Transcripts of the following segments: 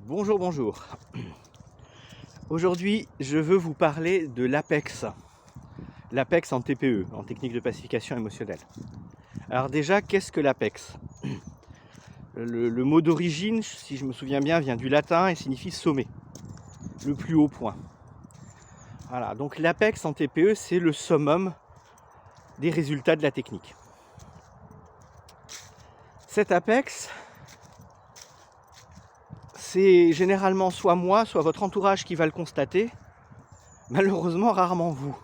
Bonjour, bonjour. Aujourd'hui, je veux vous parler de l'APEX. L'APEX en TPE, en technique de pacification émotionnelle. Alors déjà, qu'est-ce que l'APEX? Le mot d'origine, si je me souviens bien, vient du latin et signifie sommet, le plus haut point. Voilà, donc l'APEX en TPE, c'est le summum des résultats de la technique. Cet APEX, c'est généralement soit moi, soit votre entourage qui va le constater, malheureusement rarement vous.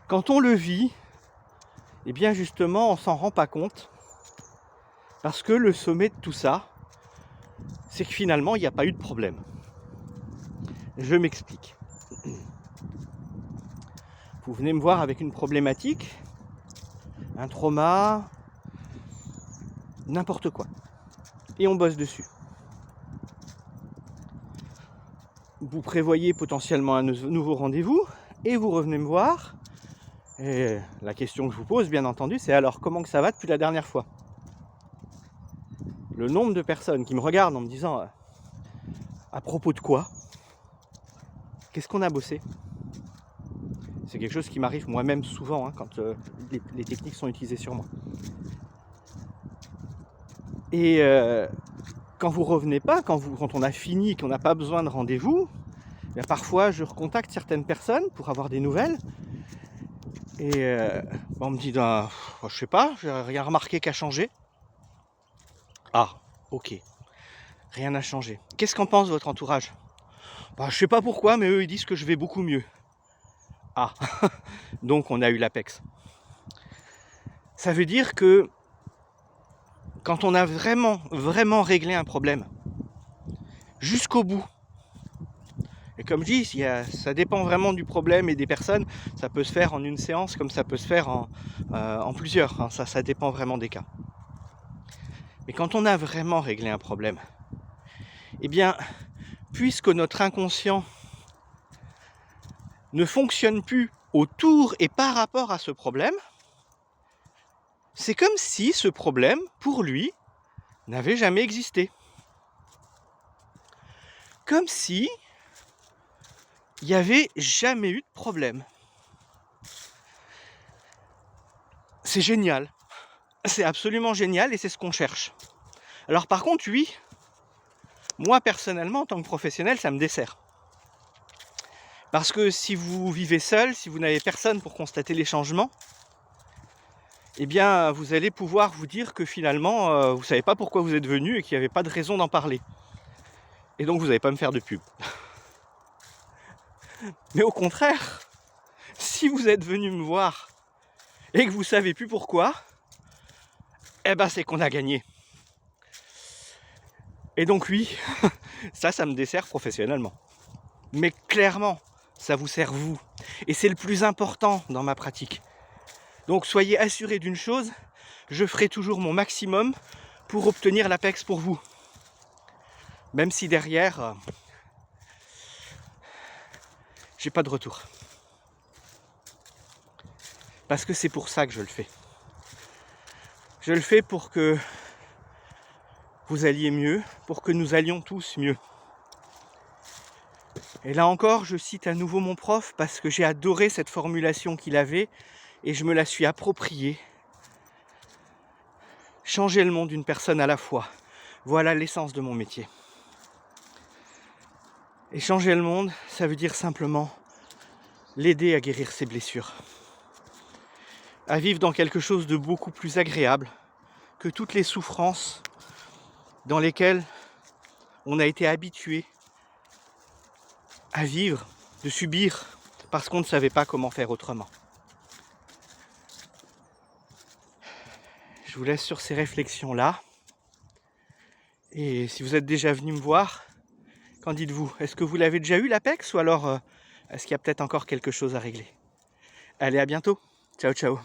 Quand on le vit, eh bien justement on s'en rend pas compte, parce que le sommet de tout ça, c'est que finalement il n'y a pas eu de problème. Je m'explique. Vous venez me voir avec une problématique, un trauma, n'importe quoi, et on bosse dessus. Vous prévoyez potentiellement un nouveau rendez-vous et vous revenez me voir. Et la question que je vous pose, bien entendu, c'est alors comment que ça va depuis la dernière fois? Le nombre de personnes qui me regardent en me disant à propos de quoi? Qu'est-ce qu'on a bossé? C'est quelque chose qui m'arrive moi-même souvent quand les techniques sont utilisées sur moi. Et quand vous revenez pas, quand on a fini, qu'on n'a pas besoin de rendez-vous, parfois je recontacte certaines personnes pour avoir des nouvelles. Et on me dit, je sais pas, j'ai rien remarqué qu'à changer. Ah, ok, rien n'a changé. Qu'est-ce qu'en pense votre entourage? Je sais pas pourquoi, mais eux ils disent que je vais beaucoup mieux. Ah, donc on a eu l'APEX. Ça veut dire que quand on a vraiment réglé un problème, jusqu'au bout, et comme je dis, ça dépend vraiment du problème et des personnes, ça peut se faire en une séance comme ça peut se faire en plusieurs, ça dépend vraiment des cas. Mais quand on a vraiment réglé un problème, eh bien, puisque notre inconscient ne fonctionne plus autour et par rapport à ce problème, c'est comme si ce problème, pour lui, n'avait jamais existé. Comme si il n'y avait jamais eu de problème. C'est génial. C'est absolument génial et c'est ce qu'on cherche. Alors par contre, oui, moi personnellement, en tant que professionnel, ça me dessert. Parce que si vous vivez seul, si vous n'avez personne pour constater les changements, eh bien, vous allez pouvoir vous dire que finalement, vous ne savez pas pourquoi vous êtes venu et qu'il n'y avait pas de raison d'en parler. Et donc, vous n'allez pas me faire de pub. Mais au contraire, si vous êtes venu me voir et que vous ne savez plus pourquoi, eh ben, c'est qu'on a gagné. Et donc, oui, ça me dessert professionnellement. Mais clairement, ça vous sert vous. Et c'est le plus important dans ma pratique. Donc soyez assurés d'une chose, je ferai toujours mon maximum pour obtenir l'APEX pour vous. Même si derrière, j'ai pas de retour. Parce que c'est pour ça que je le fais. Je le fais pour que vous alliez mieux, pour que nous allions tous mieux. Et là encore, je cite à nouveau mon prof parce que j'ai adoré cette formulation qu'il avait et je me la suis appropriée. Changer le monde d'une personne à la fois. Voilà l'essence de mon métier. Et changer le monde, ça veut dire simplement l'aider à guérir ses blessures. À vivre dans quelque chose de beaucoup plus agréable que toutes les souffrances dans lesquelles on a été habitué à vivre, de subir, parce qu'on ne savait pas comment faire autrement. Je vous laisse sur ces réflexions-là. Et si vous êtes déjà venu me voir, qu'en dites-vous? Est-ce que vous l'avez déjà eu l'APEX ou alors est-ce qu'il y a peut-être encore quelque chose à régler? Allez, à bientôt. Ciao, ciao.